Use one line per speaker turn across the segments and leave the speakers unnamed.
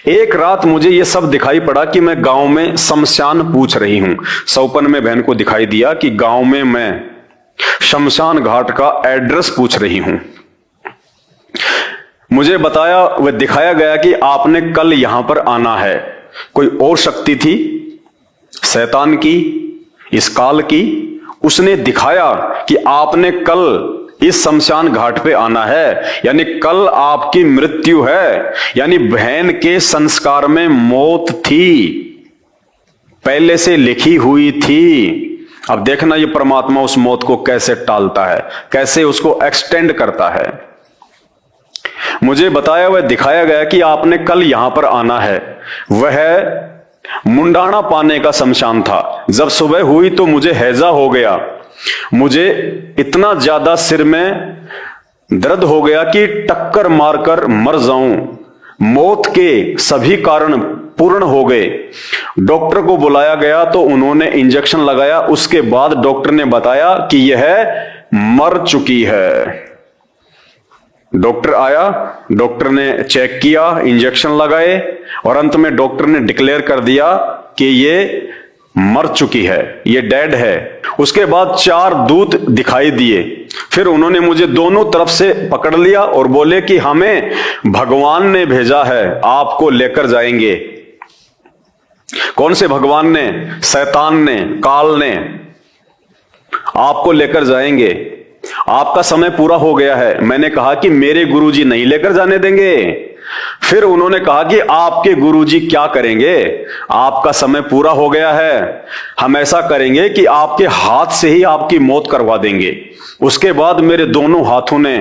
एक रात मुझे यह सब दिखाई पड़ा कि मैं गांव में शमशान पूछ रही हूं। सौपन में बहन को दिखाई दिया कि गांव में मैं शमशान घाट का एड्रेस पूछ रही हूं। मुझे बताया वह दिखाया गया कि आपने कल यहां पर आना है। कोई और शक्ति थी, शैतान की, इस काल की, उसने दिखाया कि आपने कल इस शमशान घाट पे आना है, यानी कल आपकी मृत्यु है, यानी बहन के संस्कार में मौत थी, पहले से लिखी हुई थी। अब देखना ये परमात्मा उस मौत को कैसे टालता है, कैसे उसको एक्सटेंड करता है। मुझे बताया वह दिखाया गया कि आपने कल यहां पर आना है। वह मुंडाना पाने का शमशान था। जब सुबह हुई तो मुझे हैजा हो गया। मुझे इतना ज्यादा सिर में दर्द हो गया कि टक्कर मारकर मर जाऊं। मौत के सभी कारण पूर्ण हो गए। डॉक्टर को बुलाया गया तो उन्होंने इंजेक्शन लगाया। उसके बाद डॉक्टर ने बताया कि यह मर चुकी है। डॉक्टर आया, डॉक्टर ने चेक किया, इंजेक्शन लगाए और अंत में डॉक्टर ने डिक्लेयर कर दिया कि ये मर चुकी है, ये डेड है। उसके बाद 4 दूत दिखाई दिए। फिर उन्होंने मुझे दोनों तरफ से पकड़ लिया और बोले कि हमें भगवान ने भेजा है, आपको लेकर जाएंगे। कौन से भगवान ने? शैतान ने, काल ने। आपको लेकर जाएंगे, आपका समय पूरा हो गया है। मैंने कहा कि मेरे गुरुजी नहीं लेकर जाने देंगे। फिर उन्होंने कहा कि आपके गुरुजी क्या करेंगे, आपका समय पूरा हो गया है, हम ऐसा करेंगे कि आपके हाथ से ही आपकी मौत करवा देंगे। उसके बाद मेरे दोनों हाथों ने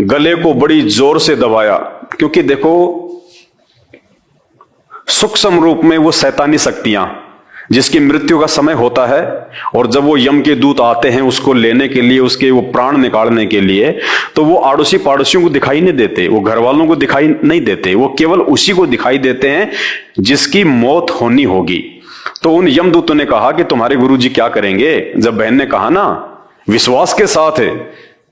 गले को बड़ी जोर से दबाया, क्योंकि देखो सूक्ष्म रूप में वो शैतानी शक्तियां जिसकी मृत्यु का समय होता है, और जब वो यम के दूत आते हैं उसको लेने के लिए, उसके वो प्राण निकालने के लिए, तो वो आड़ोसी पाड़ोसियों को दिखाई नहीं देते, वो घर वालों को दिखाई नहीं देते, वो केवल उसी को दिखाई देते हैं जिसकी मौत होनी होगी। तो उन यमदूतों ने कहा कि तुम्हारे गुरुजी क्या करेंगे। जब बहन ने कहा ना विश्वास के साथ है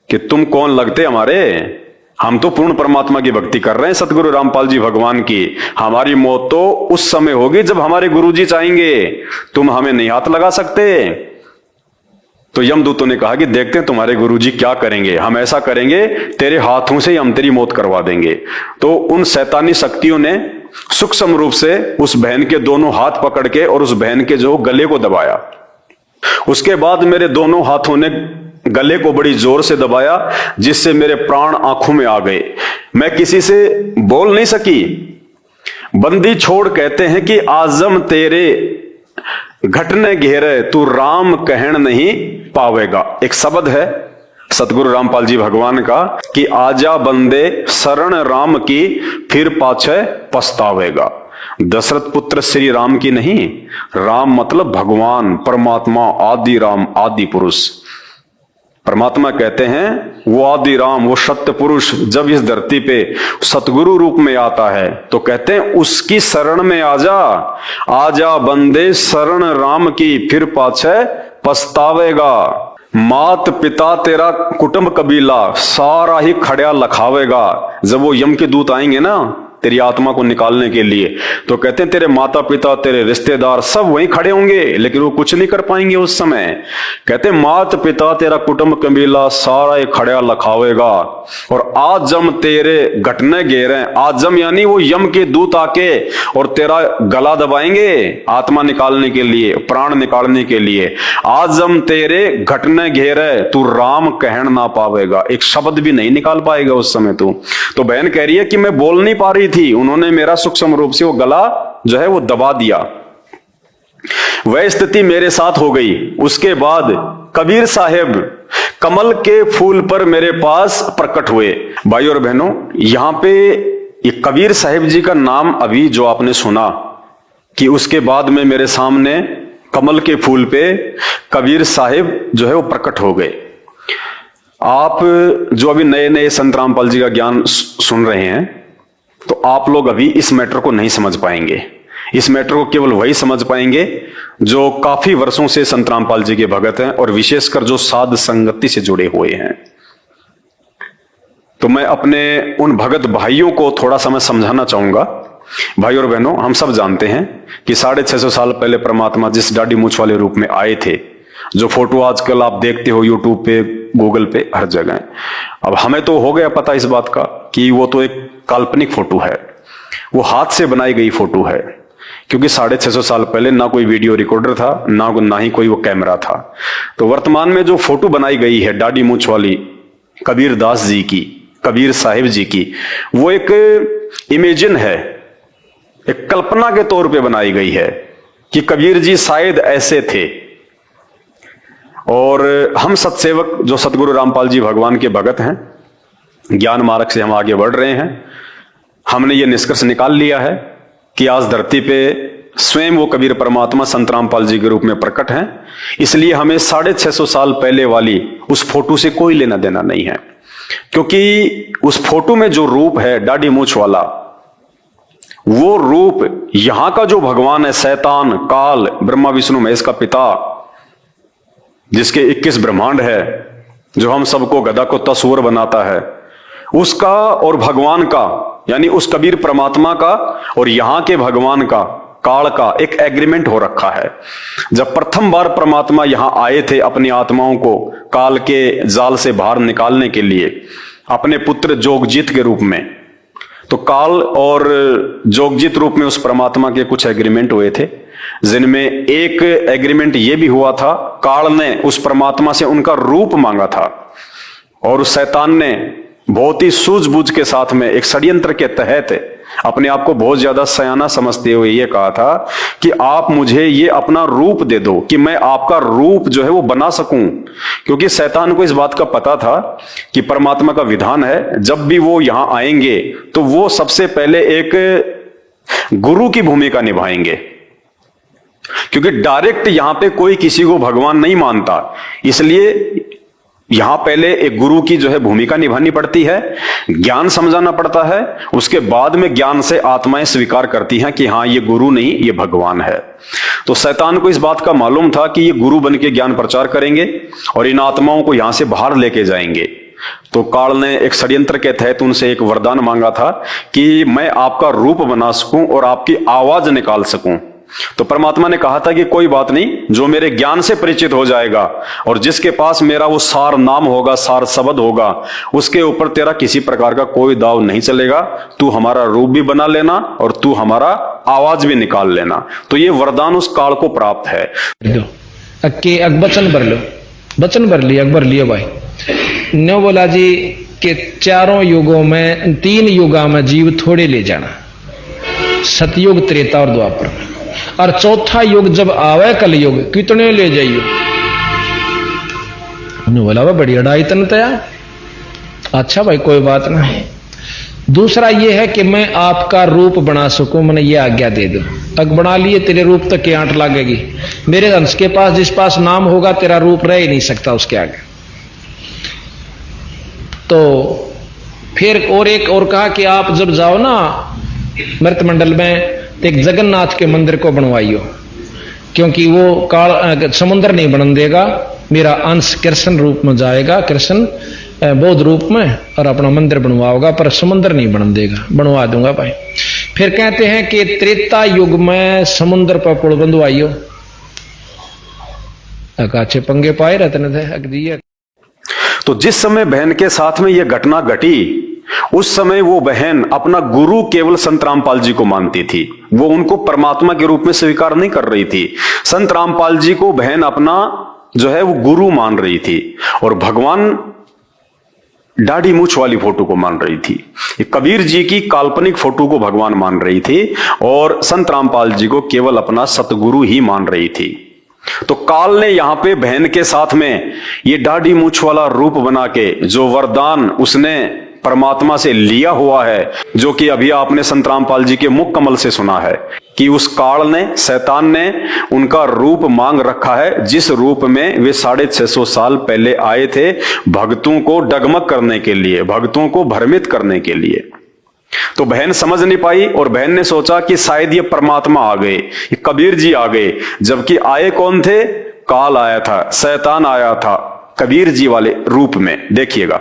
कि तुम कौन लगते हमारे, हम तो पूर्ण परमात्मा की भक्ति कर रहे हैं, सतगुरु रामपाल जी भगवान की, हमारी मौत तो उस समय होगी जब हमारे गुरुजी चाहेंगे, तुम हमें नहीं हाथ लगा सकते। तो यमदूतों ने कहा कि देखते हैं तुम्हारे गुरुजी क्या करेंगे, हम ऐसा करेंगे तेरे हाथों से हम तेरी मौत करवा देंगे। तो उन शैतानी शक्तियों ने सूक्ष्म रूप से उस बहन के दोनों हाथ पकड़ के और उस बहन के जो गले को दबाया। उसके बाद मेरे दोनों हाथों ने गले को बड़ी जोर से दबाया, जिससे मेरे प्राण आंखों में आ गए। मैं किसी से बोल नहीं सकी। बंदी छोड़ कहते हैं कि आजम तेरे घटने घेरे तू राम कहन नहीं पावेगा। एक शब्द है सतगुरु रामपाल जी भगवान का कि आजा बंदे शरण राम की फिर पाछे पछतावेगा। दशरथ पुत्र श्री राम की नहीं, राम मतलब भगवान परमात्मा, आदि राम, आदि पुरुष। परमात्मा कहते हैं वो आदि राम, वो सत्य पुरुष जब इस धरती पे सतगुरु रूप में आता है तो कहते हैं उसकी शरण में आजा, आजा बंदे शरण राम की फिर पाछे पछतावेगा। मात पिता तेरा कुटुंब कबीला सारा ही खड़िया लखावेगा। जब वो यम के दूत आएंगे ना तेरी आत्मा को निकालने के लिए, तो कहते हैं तेरे माता पिता, तेरे रिश्तेदार सब वहीं खड़े होंगे, लेकिन वो कुछ नहीं कर पाएंगे उस समय। कहते हैं मात पिता तेरा कुटुंब कबीला सारा ही खड़िया लखावेगा। और आजम तेरे घटने घेरे, आजम यानी वो यम के दूत आके और तेरा गला दबाएंगे आत्मा निकालने के लिए, प्राण निकालने के लिए। आजम तेरे घटने घेरे तू राम कहन ना पावेगा, एक शब्द भी नहीं निकाल पाएगा उस समय तू। तो बहन कह रही है कि मैं बोल नहीं पा रही थी, उन्होंने मेरा सूक्ष्म रूप से वो गला जो है वो दबा दिया। वह स्थिति मेरे साथ हो गई। उसके बाद कबीर साहेब कमल के फूल पर मेरे पास प्रकट हुए। भाई और बहनों, यहां पे ये कबीर साहेब जी का नाम अभी जो आपने सुना कि उसके बाद में मेरे सामने कमल के फूल पे कबीर साहेब जो है वो प्रकट हो गए। आप जो अभी नए नए संत रामपाल जी का ज्ञान सुन रहे हैं, तो आप लोग अभी इस मैटर को नहीं समझ पाएंगे। इस मैटर को केवल वही समझ पाएंगे जो काफी वर्षों से संत रामपाल जी के भगत हैं और विशेषकर जो साध संगति से जुड़े हुए हैं। तो मैं अपने उन भगत भाइयों को थोड़ा सा मैं समझाना चाहूंगा भाई और बहनों, हम सब जानते हैं कि 650 साल पहले परमात्मा जिस दाढ़ी मूंछ वाले रूप में आए थे, जो फोटो आजकल आप देखते हो यूट्यूब पे, गूगल पे, हर जगह, अब हमें तो हो गया पता इस बात का कि वो तो एक काल्पनिक फोटो है, वो हाथ से बनाई गई फोटो है, क्योंकि 650 साल पहले ना कोई वीडियो रिकॉर्डर था, ना ही कोई वो कैमरा था। तो वर्तमान में जो फोटो बनाई गई है दाढ़ी मूंछ वाली कबीर दास जी की, कबीर साहिब जी की, वो एक इमेजिन है, एक कल्पना के तौर पे बनाई गई है कि कबीर जी शायद ऐसे थे। और हम सत्सेवक जो सतगुरु रामपाल जी भगवान के भगत हैं, ज्ञान मार्ग से हम आगे बढ़ रहे हैं, हमने ये निष्कर्ष निकाल लिया है कि आज धरती पे स्वयं वो कबीर परमात्मा संत रामपाल जी के रूप में प्रकट हैं। इसलिए हमें 650 साल पहले वाली उस फोटो से कोई लेना देना नहीं है, क्योंकि उस फोटो में जो रूप है दाढ़ी मूंछ वाला, वो रूप यहां का जो भगवान है, शैतान, काल, ब्रह्मा विष्णु महेश का पिता, जिसके 21 ब्रह्मांड है, जो हम सबको गधा को तस्वर बनाता है, उसका और भगवान का, यानी उस कबीर परमात्मा का और यहां के भगवान का, काल का एक एग्रीमेंट हो रखा है। जब प्रथम बार परमात्मा यहां आए थे अपनी आत्माओं को काल के जाल से बाहर निकालने के लिए अपने पुत्र जोगजीत के रूप में, तो काल और जोगजीत रूप में उस परमात्मा के कुछ एग्रीमेंट हुए थे, जिनमें एक एग्रीमेंट यह भी हुआ था, काल ने उस परमात्मा से उनका रूप मांगा था और उस शैतान ने बहुत ही सूझबूझ के साथ में एक षड्यंत्र के तहत अपने आप को बहुत ज्यादा सयाना समझते हुए यह कहा था कि आप मुझे ये अपना रूप दे दो कि मैं आपका रूप जो है वो बना सकूं, क्योंकि शैतान को इस बात का पता था कि परमात्मा का विधान है जब भी वो यहां आएंगे तो वो सबसे पहले एक गुरु की भूमिका निभाएंगे, क्योंकि डायरेक्ट यहां पे कोई किसी को भगवान नहीं मानता, इसलिए यहां पहले एक गुरु की जो है भूमिका निभानी पड़ती है, ज्ञान समझाना पड़ता है, उसके बाद में ज्ञान से आत्माएं स्वीकार करती हैं कि हां ये गुरु नहीं, ये भगवान है। तो शैतान को इस बात का मालूम था कि ये गुरु बन के ज्ञान प्रचार करेंगे और इन आत्माओं को यहां से बाहर लेके जाएंगे। तो काल ने एक षड्यंत्र के तहत उनसे एक वरदान मांगा था कि मैं आपका रूप बना सकूं और आपकी आवाज निकाल सकूं। तो परमात्मा ने कहा था कि कोई बात नहीं, जो मेरे ज्ञान से परिचित हो जाएगा और जिसके पास मेरा वो सार नाम होगा, सार शब्द होगा, उसके ऊपर तेरा किसी प्रकार का कोई दाव नहीं चलेगा, तू हमारा रूप भी बना लेना और तू हमारा आवाज भी निकाल लेना। तो ये वरदान उस काल को प्राप्त है।
वचन भर लो, वचन भर लिया, अकबर लिया भाई न्यो बोला जी के चारों युगों में, 3 युगा में जीव थोड़े ले जाना, सतयुग, त्रेता और द्वापर में, और चौथा युग जब आवे कलयुग कितने ले जाइयो। बोला वह बड़ी अड़ाई तन तया। अच्छा भाई कोई बात नहीं। दूसरा यह है कि मैं आपका रूप बना सकूं, मैंने ये आज्ञा दे दो। तक बना लिए तेरे रूप तक की आंट लगेगी, मेरे अंश के पास जिस पास नाम होगा तेरा रूप रह ही नहीं सकता उसके आगे। तो फिर और एक और कहा कि आप जब जाओ ना मृत मंडल में, एक जगन्नाथ के मंदिर को बनवाइयो, क्योंकि वो काल समुद्र नहीं बन देगा, मेरा अंश कृष्ण रूप में जाएगा, कृष्ण बौद्ध रूप में, और अपना मंदिर बनवाओगा, पर समुद्र नहीं बन देगा। बनवा दूंगा भाई। फिर कहते हैं कि त्रेता युग में समुद्र पर पुल बंधवाइयो। अकाचे पंगे पाए रहते थे।
तो जिस समय बहन के साथ में यह घटना घटी, उस समय वो बहन अपना गुरु केवल संत रामपाल जी को मानती थी, वो उनको परमात्मा के रूप में स्वीकार नहीं कर रही थी। संत रामपाल जी को बहन अपना जो है वो गुरु मान रही थी और भगवान दाढ़ी मूंछ वाली फोटो को मान रही थी। कबीर जी की काल्पनिक फोटो को भगवान मान रही थी और संत रामपाल जी को केवल अपना सतगुरु ही मान रही थी। तो काल ने यहां पे बहन के साथ में ये दाढ़ी मूंछ वाला रूप बना के जो वरदान उसने परमात्मा से लिया हुआ है, जो कि अभी आपने संत रामपाल जी के मुख कमल से सुना है कि उस काल ने, शैतान ने उनका रूप मांग रखा है, जिस रूप में वे 650 साल पहले आए थे भक्तों को डगमग करने के लिए, भक्तों को भ्रमित करने के लिए। तो बहन समझ नहीं पाई और बहन ने सोचा कि शायद ये परमात्मा आ गए, ये कबीर जी आ गए, जबकि आए कौन थे? काल आया था, शैतान आया था कबीर जी वाले रूप में। देखिएगा,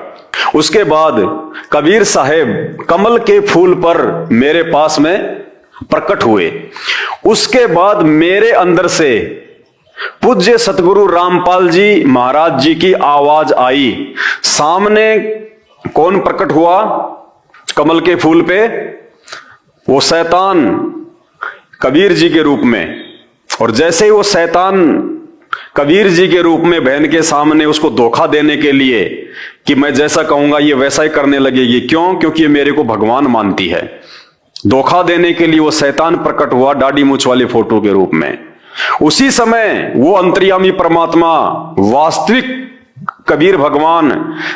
उसके बाद कबीर साहेब कमल के फूल पर मेरे पास में प्रकट हुए। उसके बाद मेरे अंदर से पूज्य सतगुरु रामपाल जी महाराज जी की आवाज आई। सामने कौन प्रकट हुआ कमल के फूल पे? वो शैतान कबीर जी के रूप में। और जैसे ही वो शैतान कबीर जी के रूप में बहन के सामने उसको धोखा देने के लिए कि मैं जैसा कहूंगा ये वैसा ही करने लगेगी। क्यों? क्योंकि ये मेरे को भगवान मानती है। धोखा देने के लिए वो शैतान प्रकट हुआ दाढ़ी मूछ वाली फोटो के रूप में। उसी समय वो अंतर्यामी परमात्मा वास्तविक कबीर भगवान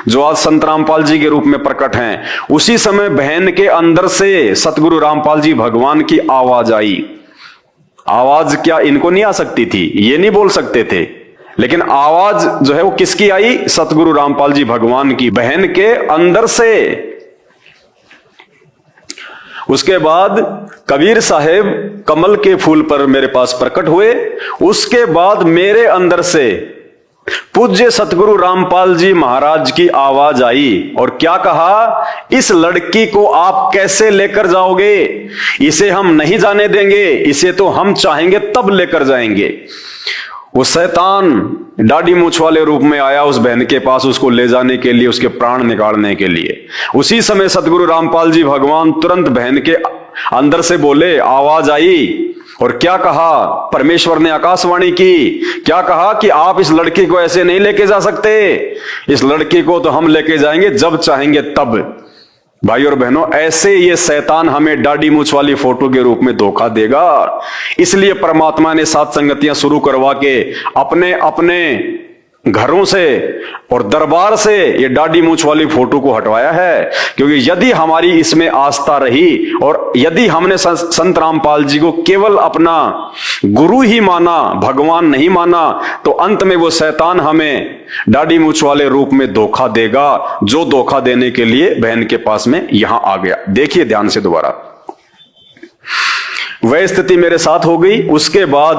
जो आज संत रामपाल जी के रूप में प्रकट हैं, उसी समय बहन के अंदर से सतगुरु रामपाल जी भगवान की आवाज आई। आवाज क्या इनको नहीं आ सकती थी? ये नहीं बोल सकते थे, लेकिन आवाज जो है वो किसकी आई? सतगुरु रामपाल जी भगवान की, बहन के अंदर से। उसके बाद कबीर साहेब कमल के फूल पर मेरे पास प्रकट हुए। उसके बाद मेरे अंदर से पूज्य सतगुरु रामपाल जी महाराज की आवाज आई और क्या कहा? इस लड़की को आप कैसे लेकर जाओगे? इसे हम नहीं जाने देंगे, इसे तो हम चाहेंगे तब लेकर जाएंगे। वो शैतान दाढ़ी मूछ वाले रूप में आया उस बहन के पास उसको ले जाने के लिए, उसके प्राण निकालने के लिए। उसी समय सतगुरु रामपाल जी भगवान तुरंत बहन के अंदर से बोले, आवाज आई और क्या कहा? परमेश्वर ने आकाशवाणी की, क्या कहा कि आप इस लड़की को ऐसे नहीं लेके जा सकते, इस लड़की को तो हम लेके जाएंगे जब चाहेंगे तब। भाई और बहनों, ऐसे ये शैतान हमें दाढ़ी मूछ वाली फोटो के रूप में धोखा देगा। इसलिए परमात्मा ने सात संगतियां शुरू करवा के अपने अपने घरों से और दरबार से ये दाढ़ी मूछ वाली फोटो को हटवाया है। क्योंकि यदि हमारी इसमें आस्था रही और यदि हमने संत रामपाल जी को केवल अपना गुरु ही माना, भगवान नहीं माना, तो अंत में वो शैतान हमें दाढ़ी मूछ वाले रूप में धोखा देगा, जो धोखा देने के लिए बहन के पास में यहां आ गया। देखिए ध्यान से दोबारा, वह स्थिति मेरे साथ हो गई। उसके बाद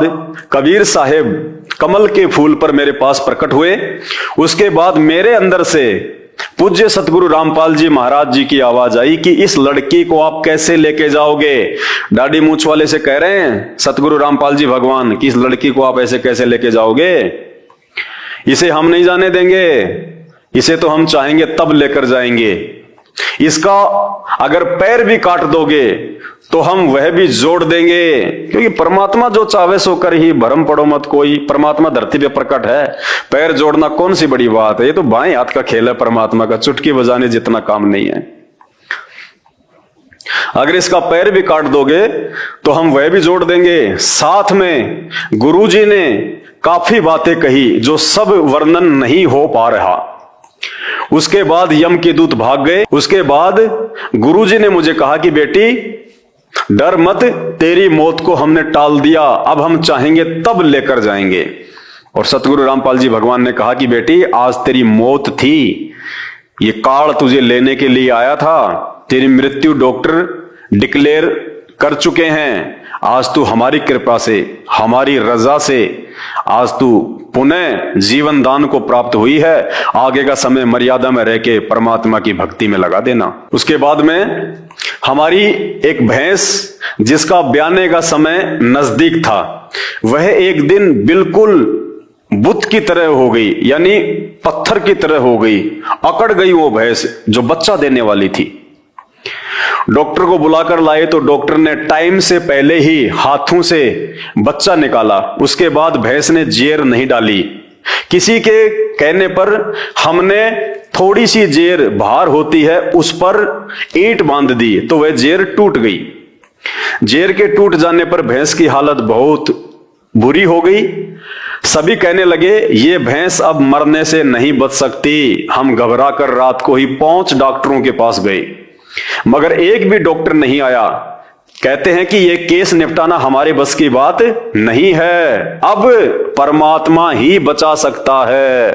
कबीर साहेब कमल के फूल पर मेरे पास प्रकट हुए। उसके बाद मेरे अंदर से पूज्य सतगुरु रामपाल जी महाराज जी की आवाज आई कि इस लड़की को आप कैसे लेके जाओगे? दाढ़ी मूछ वाले से कह रहे हैं सतगुरु रामपाल जी भगवान कि इस लड़की को आप ऐसे कैसे लेके जाओगे? इसे हम नहीं जाने देंगे, इसे तो हम चाहेंगे तब लेकर जाएंगे। इसका अगर पैर भी काट दोगे तो हम वह भी जोड़ देंगे, क्योंकि परमात्मा जो चाहे सो कर ही, भरम पड़ो मत कोई। परमात्मा धरती पे प्रकट है, पैर जोड़ना कौन सी बड़ी बात है? ये तो बाएं हाथ का खेल है परमात्मा का, चुटकी बजाने जितना काम नहीं है। अगर इसका पैर भी काट दोगे तो हम वह भी जोड़ देंगे। साथ में गुरुजी ने काफी बातें कही जो सब वर्णन नहीं हो पा रहा। उसके बाद यम के दूत भाग गए। उसके बाद गुरुजी ने मुझे कहा कि बेटी डर मत, तेरी मौत को हमने टाल दिया, अब हम चाहेंगे तब लेकर जाएंगे। और सतगुरु रामपाल जी भगवान ने कहा कि बेटी आज तेरी मौत थी, ये काल तुझे लेने के लिए आया था, तेरी मृत्यु डॉक्टर डिक्लेयर कर चुके हैं। आज तू हमारी कृपा से, हमारी रजा से आज तू पुनः जीवन दान को प्राप्त हुई है। आगे का समय मर्यादा में रह के परमात्मा की भक्ति में लगा देना। उसके बाद में हमारी एक भैंस जिसका ब्याने का समय नजदीक था, वह एक दिन बिल्कुल बुत की तरह हो गई, यानी पत्थर की तरह हो गई, अकड़ गई वो भैंस जो बच्चा देने वाली थी। डॉक्टर को बुलाकर लाए तो डॉक्टर ने टाइम से पहले ही हाथों से बच्चा निकाला। उसके बाद भैंस ने जेर नहीं डाली। किसी के कहने पर हमने थोड़ी सी जेर बाहर होती है उस पर ईंट बांध दी तो वह जेर टूट गई। जेर के टूट जाने पर भैंस की हालत बहुत बुरी हो गई। सभी कहने लगे ये भैंस अब मरने से नहीं बच सकती। हम घबरा कर रात को ही 5 डॉक्टरों के पास गए, मगर एक भी डॉक्टर नहीं आया। कहते हैं कि यह केस निपटाना हमारे बस की बात नहीं है, अब परमात्मा ही बचा सकता है।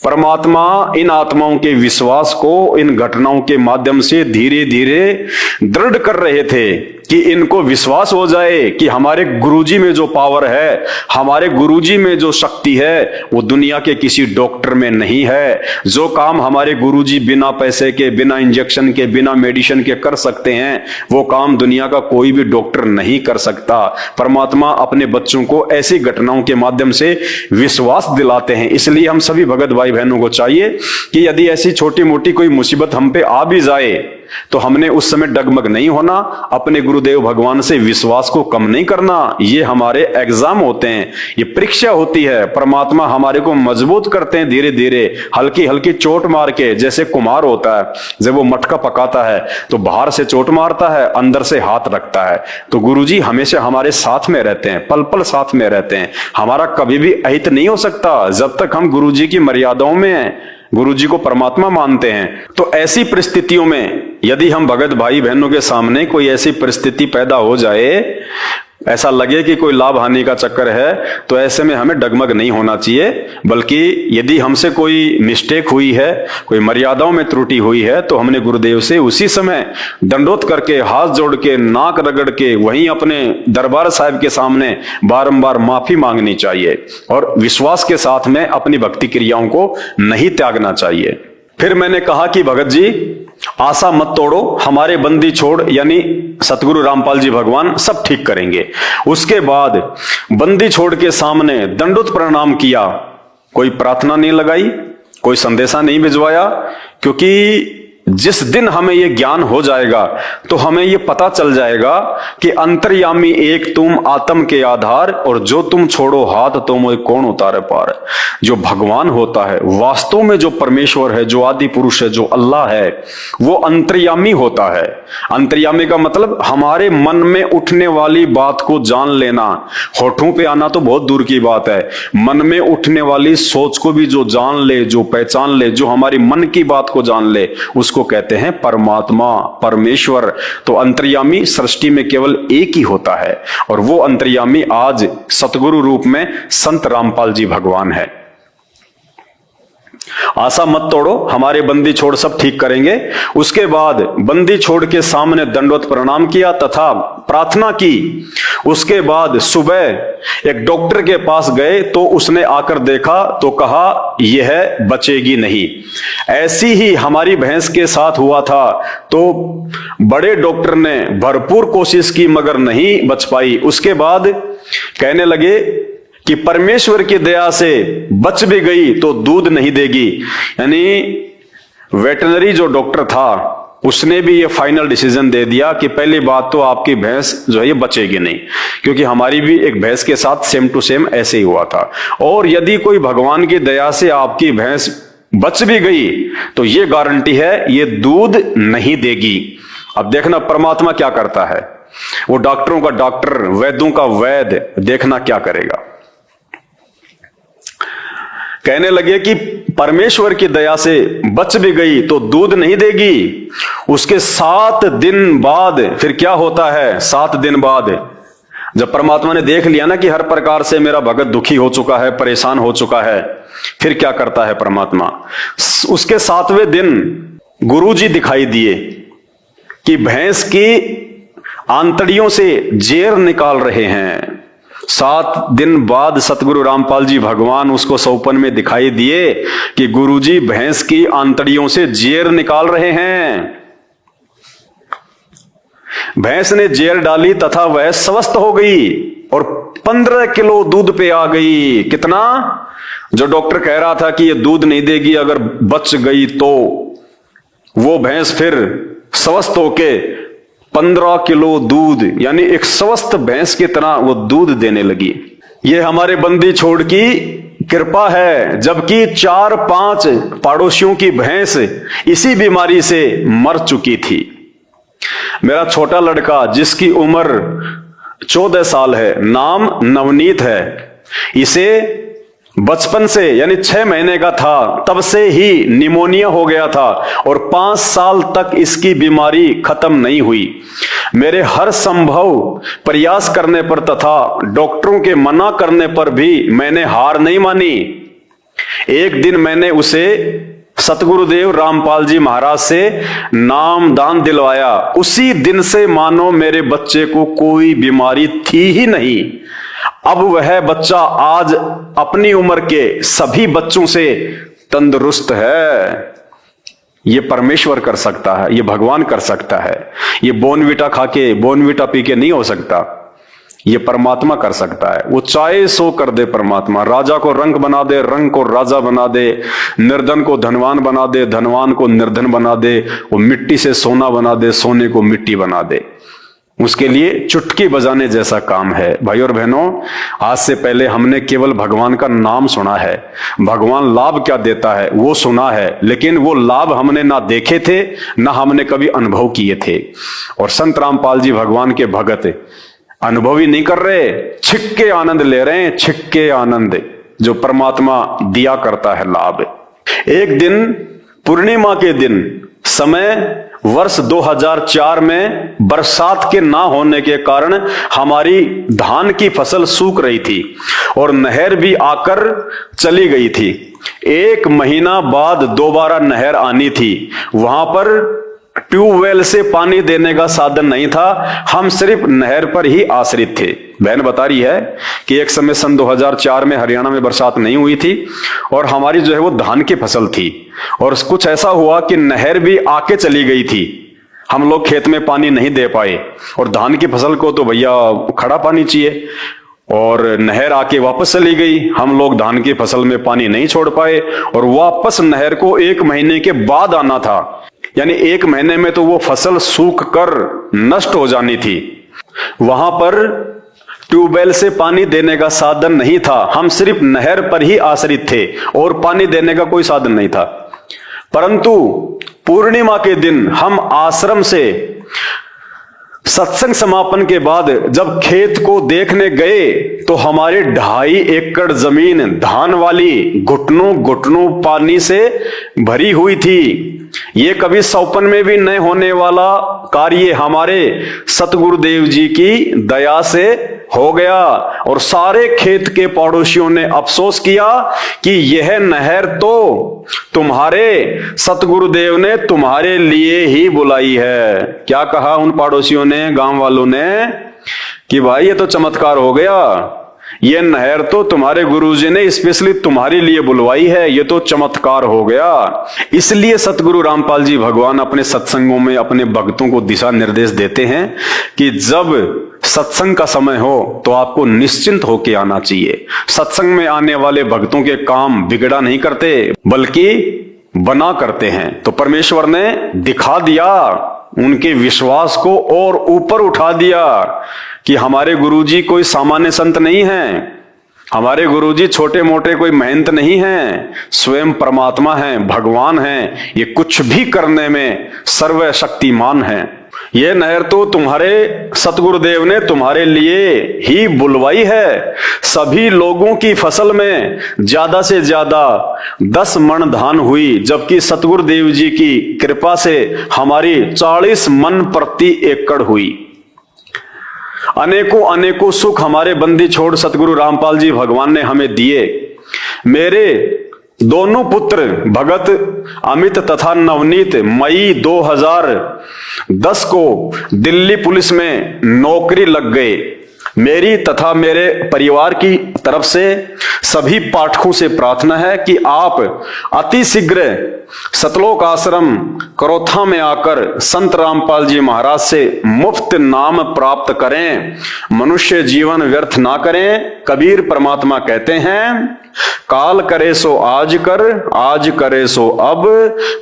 परमात्मा इन आत्माओं के विश्वास को इन घटनाओं के माध्यम से धीरे धीरे दृढ़ कर रहे थे कि इनको विश्वास हो जाए कि हमारे गुरुजी में जो पावर है, हमारे गुरुजी में जो शक्ति है, वो दुनिया के किसी डॉक्टर में नहीं है। जो काम हमारे गुरुजी बिना पैसे के, बिना इंजेक्शन के, बिना मेडिसिन के कर सकते हैं, वो काम दुनिया का कोई भी डॉक्टर नहीं कर सकता। परमात्मा अपने बच्चों को ऐसी घटनाओं के माध्यम से विश्वास दिलाते हैं। इसलिए हम सभी भगत भाई बहनों को चाहिए कि यदि ऐसी छोटी मोटी कोई मुसीबत हम पे आ भी जाए तो हमने उस समय डगमग नहीं होना, अपने गुरुदेव भगवान से विश्वास को कम नहीं करना। ये हमारे एग्जाम होते हैं, ये परीक्षा होती है। परमात्मा हमारे को मजबूत करते हैं धीरे धीरे, हल्की हल्की चोट मार के। जैसे कुम्हार होता है, जब वो मटका पकाता है तो बाहर से चोट मारता है, अंदर से हाथ रखता है। तो गुरुजी हमेशा हमारे साथ में रहते हैं, पल पल साथ में रहते हैं। हमारा कभी भी अहित नहीं हो सकता जब तक हम गुरुजी की मर्यादाओं में हैं, गुरुजी को परमात्मा मानते हैं। तो ऐसी परिस्थितियों में यदि हम भगत भाई बहनों के सामने कोई ऐसी परिस्थिति पैदा हो जाए, ऐसा लगे कि कोई लाभ हानि का चक्कर है, तो ऐसे में हमें डगमग नहीं होना चाहिए। बल्कि यदि हमसे कोई मिस्टेक हुई है, कोई मर्यादाओं में त्रुटि हुई है, तो हमने गुरुदेव से उसी समय दंडोत करके, हाथ जोड़ के, नाक रगड़ के, वहीं अपने दरबार साहिब के सामने बारंबार माफी मांगनी चाहिए और विश्वास के साथ में अपनी भक्ति क्रियाओं को नहीं त्यागना चाहिए। फिर मैंने कहा कि भगत जी, आशा मत तोड़ो, हमारे बंदी छोड़ यानी सतगुरु रामपाल जी भगवान सब ठीक करेंगे। उसके बाद बंदी छोड़ के सामने दंडोत प्रणाम किया, कोई प्रार्थना नहीं लगाई, कोई संदेशा नहीं भिजवाया, क्योंकि जिस दिन हमें यह ज्ञान हो जाएगा तो हमें यह पता चल जाएगा कि अंतर्यामी एक तुम, आत्म के आधार, और जो तुम छोड़ो हाथ तो मोह कौन उतारे पार। जो भगवान होता है, वास्तव में जो परमेश्वर है, जो आदि पुरुष है, जो अल्लाह है, वो अंतर्यामी होता है। अंतर्यामी का मतलब हमारे मन में उठने वाली बात को जान लेना। होठों पे आना तो बहुत दूर की बात है, मन में उठने वाली सोच को भी जो जान ले, जो पहचान ले, जो हमारी मन की बात को जान ले, उसको कहते हैं परमात्मा, परमेश्वर। तो अंतर्यामी सृष्टि में केवल एक ही होता है, और वो अंतर्यामी आज सतगुरु रूप में संत रामपाल जी भगवान है। आशा मत तोड़ो, हमारे बंदी छोड़ सब ठीक करेंगे। उसके बाद बंदी छोड़ के सामने दंडवत प्रणाम किया तथा प्रार्थना की। उसके बाद सुबह एक डॉक्टर के पास गए तो उसने आकर देखा तो कहा यह बचेगी नहीं। ऐसी ही हमारी भैंस के साथ हुआ था, तो बड़े डॉक्टर ने भरपूर कोशिश की मगर नहीं बच पाई। उसके बाद कहने लगे कि परमेश्वर की दया से बच भी गई तो दूध नहीं देगी। यानी वेटरनरी जो डॉक्टर था उसने भी ये फाइनल डिसीजन दे दिया कि पहली बात तो आपकी भैंस जो है ये बचेगी नहीं, क्योंकि हमारी भी एक भैंस के साथ सेम टू सेम ऐसे ही हुआ था। और यदि कोई भगवान की दया से आपकी भैंस बच भी गई तो ये गारंटी है ये दूध नहीं देगी। अब देखना परमात्मा क्या करता है, वो डॉक्टरों का डॉक्टर, वैद्यों का वैद्य, देखना क्या करेगा। कहने लगे कि परमेश्वर की दया से बच भी गई तो दूध नहीं देगी। उसके 7 दिन बाद फिर क्या होता है, 7 दिन बाद जब परमात्मा ने देख लिया ना कि हर प्रकार से मेरा भगत दुखी हो चुका है, परेशान हो चुका है, फिर क्या करता है परमात्मा, उसके 7वें दिन गुरुजी दिखाई दिए कि भैंस की आंतड़ियों से जेर निकाल रहे हैं। 7 दिन बाद सतगुरु रामपाल जी भगवान उसको सौपन में दिखाई दिए कि गुरुजी भैंस की आंतड़ियों से जेर निकाल रहे हैं। भैंस ने जेर डाली तथा वह स्वस्थ हो गई और 15 किलो दूध पे आ गई। कितना? जो डॉक्टर कह रहा था कि ये दूध नहीं देगी, अगर बच गई तो वो भैंस फिर स्वस्थ होके 15 किलो दूध, यानी एक स्वस्थ भैंस की तरह वो दूध देने लगी। ये हमारे बंदी छोड़ की कृपा है, जबकि 4-5 पड़ोसियों की भैंस इसी बीमारी से मर चुकी थी। मेरा छोटा लड़का जिसकी उम्र 14 साल है, नाम नवनीत है, इसे बचपन से यानी 6 महीने का था तब से ही निमोनिया हो गया था और 5 साल तक इसकी बीमारी खत्म नहीं हुई। मेरे हर संभव प्रयास करने पर तथा डॉक्टरों के मना करने पर भी मैंने हार नहीं मानी। एक दिन मैंने उसे सतगुरुदेव रामपाल जी महाराज से नाम दान दिलवाया, उसी दिन से मानो मेरे बच्चे को कोई बीमारी थी ही नहीं। अब वह बच्चा आज अपनी उम्र के सभी बच्चों से तंदुरुस्त है। ये परमेश्वर कर सकता है, ये भगवान कर सकता है। ये बोनविटा खा के, बोनविटा पी के नहीं हो सकता, ये परमात्मा कर सकता है। वो चाहे सो कर दे परमात्मा। राजा को रंक बना दे, रंक को राजा बना दे, निर्धन को धनवान बना दे, धनवान को निर्धन बना दे, वो मिट्टी से सोना बना दे, सोने को मिट्टी बना दे। उसके लिए चुटकी बजाने जैसा काम है। भाई और बहनों, आज से पहले हमने केवल भगवान का नाम सुना है, भगवान लाभ क्या देता है वो सुना है, लेकिन वो लाभ हमने ना देखे थे, ना हमने कभी अनुभव किए थे। और संत रामपाल जी भगवान के भगत अनुभव ही नहीं कर रहे, छिक्के आनंद ले रहे हैं, छिक्के आनंद जो परमात्मा दिया करता है लाभ। एक दिन पूर्णिमा के दिन, समय वर्ष 2004 में, बरसात के ना होने के कारण हमारी धान की फसल सूख रही थी और नहर भी आकर चली गई थी। 1 महीना बाद दोबारा नहर आनी थी। वहां पर ट्यूबवेल से पानी देने का साधन नहीं था, हम सिर्फ नहर पर ही आश्रित थे। बहन बता रही है कि एक समय सन 2004 में हरियाणा में बरसात नहीं हुई थी और हमारी जो है वो धान की फसल थी, और कुछ ऐसा हुआ कि नहर भी आके चली गई थी। हम लोग खेत में पानी नहीं दे पाए, और धान की फसल को तो भैया खड़ा पानी चाहिए, और नहर आके वापस चली गई। हम लोग धान की फसल में पानी नहीं छोड़ पाए, और वापस नहर को 1 महीने के बाद आना था। यानी 1 महीने में तो वो फसल सूख कर नष्ट हो जानी थी। वहां पर ट्यूबवेल से पानी देने का साधन नहीं था, हम सिर्फ नहर पर ही आश्रित थे और पानी देने का कोई साधन नहीं था। परंतु पूर्णिमा के दिन हम आश्रम से सत्संग समापन के बाद जब खेत को देखने गए तो हमारे 2.5 एकड़ जमीन धान वाली घुटनों घुटनों पानी से भरी हुई थी। ये कभी सौपन में भी नहीं होने वाला कार्य हमारे सतगुरुदेव जी की दया से हो गया, और सारे खेत के पड़ोसियों ने अफसोस किया कि यह नहर तो तुम्हारे सतगुरुदेव ने तुम्हारे लिए ही बुलाई है। क्या कहा उन पड़ोसियों ने, गांव वालों ने, कि भाई ये तो चमत्कार हो गया, ये नहर तो तुम्हारे गुरुजी ने स्पेशली तुम्हारे लिए बुलवाई है, ये तो चमत्कार हो गया। इसलिए सतगुरु रामपाल जी भगवान अपने सत्संगों में अपने भक्तों को दिशा निर्देश देते हैं कि जब सत्संग का समय हो तो आपको निश्चिंत होके आना चाहिए। सत्संग में आने वाले भक्तों के काम बिगड़ा नहीं करते, बल्कि बना करते हैं। तो परमेश्वर ने दिखा दिया, उनके विश्वास को और ऊपर उठा दिया कि हमारे गुरुजी कोई सामान्य संत नहीं हैं, हमारे गुरुजी छोटे मोटे कोई महंत नहीं हैं, स्वयं परमात्मा हैं, भगवान हैं। ये कुछ भी करने में सर्वशक्तिमान हैं। ये नहर तो तुम्हारे सतगुरुदेव ने तुम्हारे लिए ही बुलवाई है। सभी लोगों की फसल में ज्यादा से ज्यादा 10 मन धान हुई, जबकि सतगुरुदेव जी की कृपा से हमारी 40 मन प्रति एकड़ हुई। अनेकों अनेकों सुख हमारे बंदी छोड़ सतगुरु रामपाल जी भगवान ने हमें दिए। मेरे दोनों पुत्र भगत अमित तथा नवनीत मई 2010 को दिल्ली पुलिस में नौकरी लग गए। मेरी तथा मेरे परिवार की तरफ से सभी पाठकों से प्रार्थना है कि आप अति शीघ्र सतलोक आश्रम करोथा में आकर संत रामपाल जी महाराज से मुफ्त नाम प्राप्त करें। मनुष्य जीवन व्यर्थ ना करें। कबीर परमात्मा कहते हैं, काल करे सो आज कर, आज करे सो अब,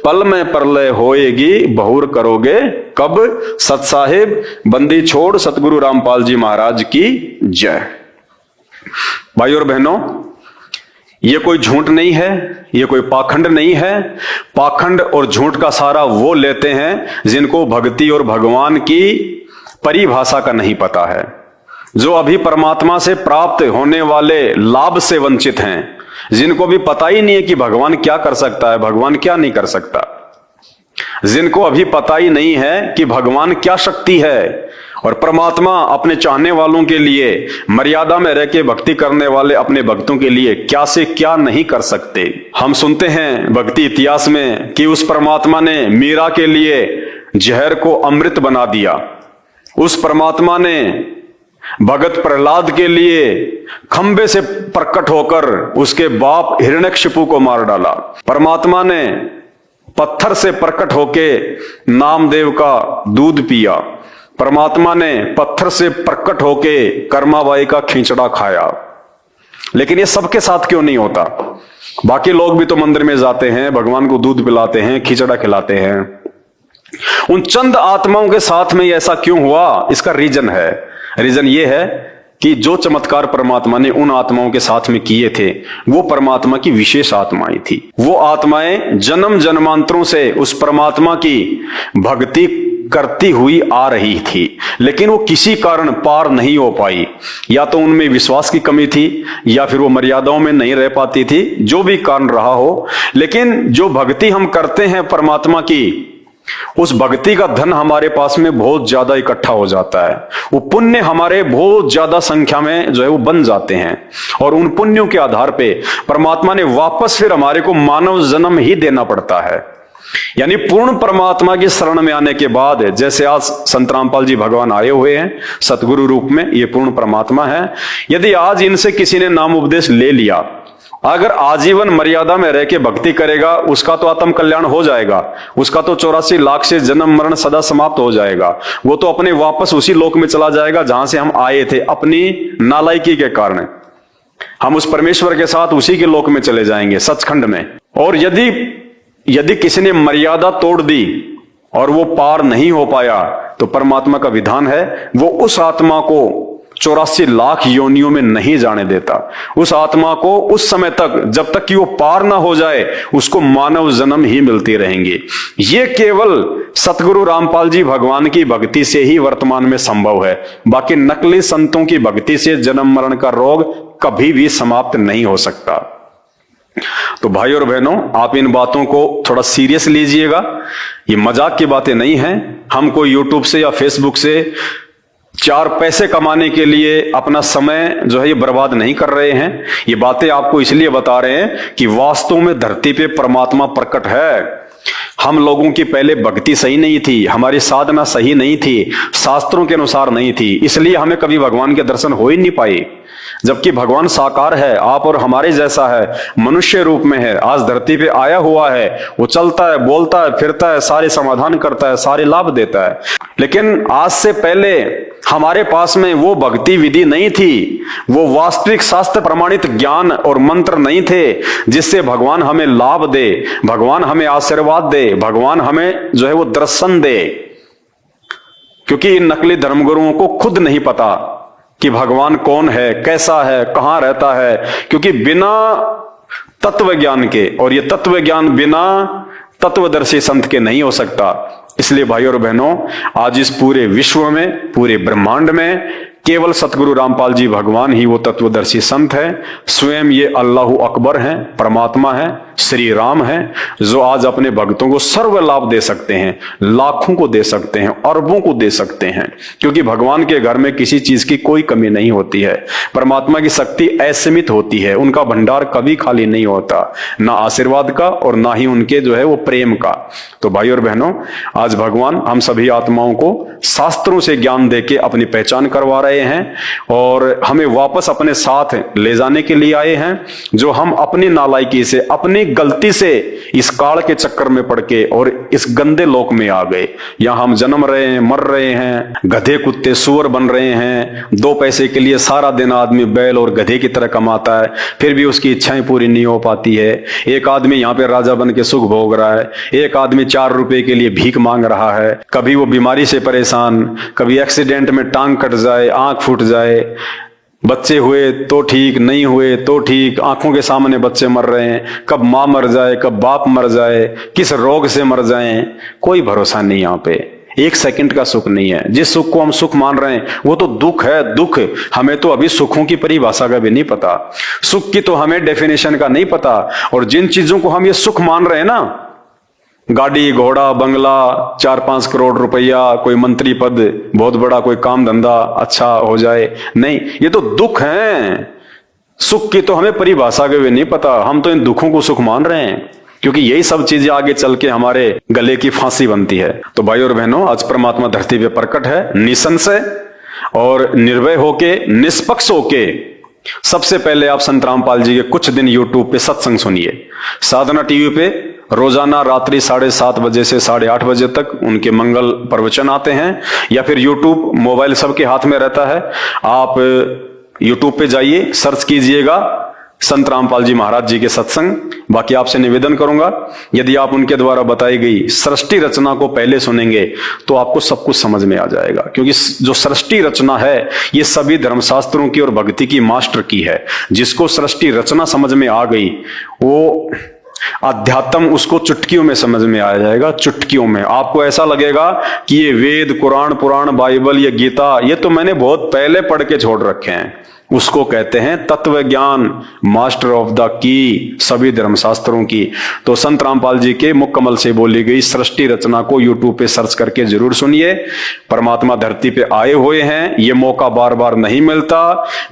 पल में प्रलय होएगी, बहुर करोगे कब। सत साहिब बंदी छोड़ सतगुरु रामपाल जी महाराज की जय। भाई और बहनों, ये कोई झूठ नहीं है, ये कोई पाखंड नहीं है। पाखंड और झूठ का सहारा वो लेते हैं जिनको भक्ति और भगवान की परिभाषा का नहीं पता है, जो अभी परमात्मा से प्राप्त होने वाले लाभ से वंचित हैं, जिनको भी पता ही नहीं है कि भगवान क्या कर सकता है, भगवान क्या नहीं कर सकता, जिनको अभी पता ही नहीं है कि भगवान क्या शक्ति है और परमात्मा अपने चाहने वालों के लिए मर्यादा में रह के भक्ति करने वाले अपने भक्तों के लिए क्या से क्या नहीं कर सकते। हम सुनते हैं भक्ति इतिहास में कि उस परमात्मा ने मीरा के लिए जहर को अमृत बना दिया। उस परमात्मा ने भगत प्रहलाद के लिए खंबे से प्रकट होकर उसके बाप हिरण्यकशिपु को मार डाला। परमात्मा ने पत्थर से प्रकट होके नामदेव का दूध पिया। परमात्मा ने पत्थर से प्रकट होके कर्माबाई का खींचड़ा खाया। लेकिन ये सबके साथ क्यों नहीं होता? बाकी लोग भी तो मंदिर में जाते हैं, भगवान को दूध पिलाते हैं, खींचड़ा खिलाते हैं। उन चंद आत्माओं के साथ में ऐसा क्यों हुआ? इसका रीजन ये है कि जो चमत्कार परमात्मा ने उन आत्माओं के साथ में किए थे वो परमात्मा की विशेष आत्माएं थी। वो आत्माएं जन्म जन्मांतरों से उस परमात्मा की भक्ति करती हुई आ रही थी, लेकिन वो किसी कारण पार नहीं हो पाई। या तो उनमें विश्वास की कमी थी या फिर वो मर्यादाओं में नहीं रह पाती थी, जो भी कारण रहा हो। लेकिन जो भक्ति हम करते हैं परमात्मा की, उस भक्ति का धन हमारे पास में बहुत ज्यादा इकट्ठा हो जाता है। वो पुण्य हमारे बहुत ज्यादा संख्या में जो है वो बन जाते हैं, और उन पुण्यों के आधार पे परमात्मा ने वापस फिर हमारे को मानव जन्म ही देना पड़ता है। यानी पूर्ण परमात्मा की शरण में आने के बाद, जैसे आज संत रामपाल जी भगवान आए हुए हैं सतगुरु रूप में, ये पूर्ण परमात्मा है। यदि आज इनसे किसी ने नाम उपदेश ले लिया, अगर आजीवन मर्यादा में रह के भक्ति करेगा, उसका तो आत्म कल्याण हो जाएगा, उसका तो 84 लाख से जन्म मरण सदा समाप्त हो जाएगा। वो तो अपने वापस उसी लोक में चला जाएगा जहां से हम आए थे। अपनी नालायकी के कारण हम उस परमेश्वर के साथ उसी के लोक में चले जाएंगे, सचखंड में। और यदि किसी ने मर्यादा तोड़ दी और वो पार नहीं हो पाया, तो परमात्मा का विधान है वो उस आत्मा को 84 लाख योनियों में नहीं जाने देता। उस आत्मा को उस समय तक, जब तक कि वो पार ना हो जाए, उसको मानव जन्म ही मिलती रहेंगी। ये केवल सतगुरु रामपाल जी भगवान की भक्ति से ही वर्तमान में संभव है। बाकी नकली संतों की भक्ति से जन्म मरण का रोग कभी भी समाप्त नहीं हो सकता। तो भाई और बहनों, आप इन बातों को थोड़ा सीरियस लीजिएगा। ये मजाक की बातें नहीं हैं। हम कोई यूट्यूब से या फेसबुक से 4 पैसे कमाने के लिए अपना समय जो है ये बर्बाद नहीं कर रहे हैं। ये बातें आपको इसलिए बता रहे हैं कि वास्तव में धरती पे परमात्मा प्रकट है। हम लोगों की पहले भक्ति सही नहीं थी, हमारी साधना सही नहीं थी, शास्त्रों के अनुसार नहीं थी, इसलिए हमें कभी भगवान के दर्शन हो ही नहीं पाए। जबकि भगवान साकार है, आप और हमारे जैसा है, मनुष्य रूप में है, आज धरती पे आया हुआ है। वो चलता है, बोलता है, फिरता है, सारे समाधान करता है, सारे लाभ देता है। लेकिन आज से पहले हमारे पास में वो भक्ति विधि नहीं थी, वो वास्तविक शास्त्र प्रमाणित ज्ञान और मंत्र नहीं थे जिससे भगवान हमें लाभ दे, भगवान हमें आशीर्वाद दे, भगवान हमें जो है वो दर्शन दे। क्योंकि इन नकली धर्मगुरुओं को खुद नहीं पता कि भगवान कौन है, कैसा है, कहां रहता है। क्योंकि बिना तत्व ज्ञान के, और ये तत्व ज्ञान बिना तत्वदर्शी संत के नहीं हो सकता। इसलिए भाई और बहनों, आज इस पूरे विश्व में, पूरे ब्रह्मांड में केवल सतगुरु रामपाल जी भगवान ही वो तत्वदर्शी संत है। स्वयं ये अल्लाह अकबर हैं, परमात्मा है, श्री राम है, जो आज अपने भक्तों को सर्व लाभ दे सकते हैं, लाखों को दे सकते हैं, अरबों को दे सकते हैं। क्योंकि भगवान के घर में किसी चीज की कोई कमी नहीं होती है। परमात्मा की शक्ति असीमित होती है, उनका भंडार कभी खाली नहीं होता, ना आशीर्वाद का और ना ही उनके जो है वो प्रेम का। तो भाई और बहनों, आज भगवान हम सभी आत्माओं को शास्त्रों से ज्ञान देके अपनी पहचान करवा रहे हैं और हमें वापस अपने साथ ले जाने के लिए आए हैं। जो हम अपनी नालायकी से, अपनी गलती से इस काल के चक्कर में पड़ के और इस गंदे लोक में आ गए। यहां हम जन्म रहे हैं, मर रहे हैं, गधे कुत्ते सुअर बन रहे हैं। 2 पैसे के लिए सारा दिन आदमी बैल और गधे की तरह कमाता है, फिर भी उसकी इच्छाएं पूरी नहीं हो पाती है। एक आदमी यहां पे राजा बन के सुख भोग रहा है, एक आदमी 4 रुपए के लिए भीख मांग रहा है। कभी वो बीमारी से परेशान, कभी एक्सीडेंट में टांग कट जाए, आंख फूट जाए, बच्चे हुए तो ठीक, नहीं हुए तो ठीक, आंखों के सामने बच्चे मर रहे हैं। कब मां मर जाए, कब बाप मर जाए, किस रोग से मर जाएं, कोई भरोसा नहीं। यहाँ पे 1 सेकंड का सुख नहीं है। जिस सुख को हम सुख मान रहे हैं वो तो दुख है, दुख। हमें तो अभी सुखों की परिभाषा का भी नहीं पता, सुख की तो हमें डेफिनेशन का नहीं पता। और जिन चीजों को हम ये सुख मान रहे हैं ना, गाड़ी घोड़ा बंगला 4-5 करोड़ रुपया, कोई मंत्री पद बहुत बड़ा, कोई काम धंधा अच्छा हो जाए, नहीं, ये तो दुख हैं। सुख की तो हमें परिभाषा के भी नहीं पता, हम तो इन दुखों को सुख मान रहे हैं, क्योंकि यही सब चीजें आगे चल के हमारे गले की फांसी बनती है। तो भाई और बहनों, आज परमात्मा धरती पे प्रकट है, निसंशय और निर्भय होके, निष्पक्ष होके। सबसे पहले आप संत रामपाल जी के कुछ दिन यूट्यूब पे सत्संग सुनिए। साधना टीवी पे रोजाना रात्रि 7:30 बजे से 8:30 बजे तक उनके मंगल प्रवचन आते हैं, या फिर यूट्यूब, मोबाइल सबके हाथ में रहता है, आप यूट्यूब पे जाइए, सर्च कीजिएगा संत रामपाल जी महाराज जी के सत्संग। बाकी आपसे निवेदन करूंगा, यदि आप उनके द्वारा बताई गई सृष्टि रचना को पहले सुनेंगे तो आपको सब कुछ समझ में आ जाएगा, क्योंकि जो सृष्टि रचना है ये सभी धर्मशास्त्रों की और भक्ति की मास्टर की है। जिसको सृष्टि रचना समझ में आ गई, वो अध्यात्म उसको चुटकियों में समझ में आ जाएगा। चुटकियों में आपको ऐसा लगेगा कि ये वेद, कुरान, पुराण, बाइबल, ये गीता, ये तो मैंने बहुत पहले पढ़ के छोड़ रखे हैं। उसको कहते हैं तत्व ज्ञान, मास्टर ऑफ द की, सभी धर्मशास्त्रों की। तो संत रामपाल जी के मुख कमल से बोली गई सृष्टि रचना को यूट्यूब पे सर्च करके जरूर सुनिए। परमात्मा धरती पे आए हुए हैं, ये मौका बार बार नहीं मिलता।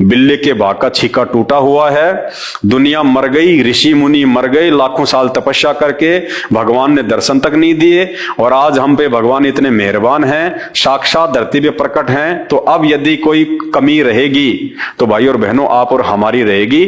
बिल्ली के भाग का छीका टूटा हुआ है, दुनिया मर गई, ऋषि मुनि मर गए, लाखों साल तपस्या करके भगवान ने दर्शन तक नहीं दिए, और आज हम पे भगवान इतने मेहरबान हैं, साक्षात धरती पे प्रकट हैं। तो अब यदि कोई कमी रहेगी तो भाई और बहनों, आप और हमारी रहेगी,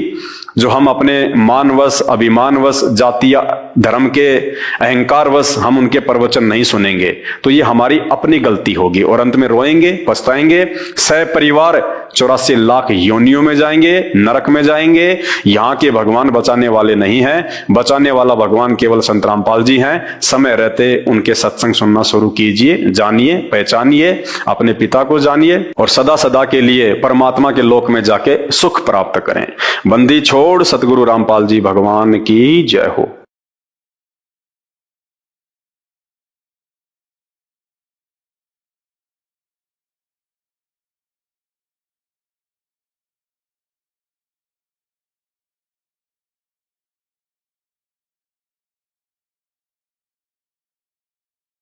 जो हम अपने मानवश, अभिमानवश, जातीय धर्म के अहंकारवश हम उनके प्रवचन नहीं सुनेंगे, तो ये हमारी अपनी गलती होगी, और अंत में रोएंगे, पछताएंगे। सपरिवार 84 लाख योनियों में जाएंगे, नरक में जाएंगे। यहाँ के भगवान बचाने वाले नहीं हैं, बचाने वाला भगवान केवल संत रामपाल जी हैं। समय रहते उनके सत्संग सुनना शुरू कीजिए, जानिए, पहचानिए, अपने पिता को जानिए, और सदा सदा के लिए परमात्मा के लोक में जाके सुख प्राप्त करें। बंदी छोड़ सतगुरु रामपाल जी भगवान की जय हो।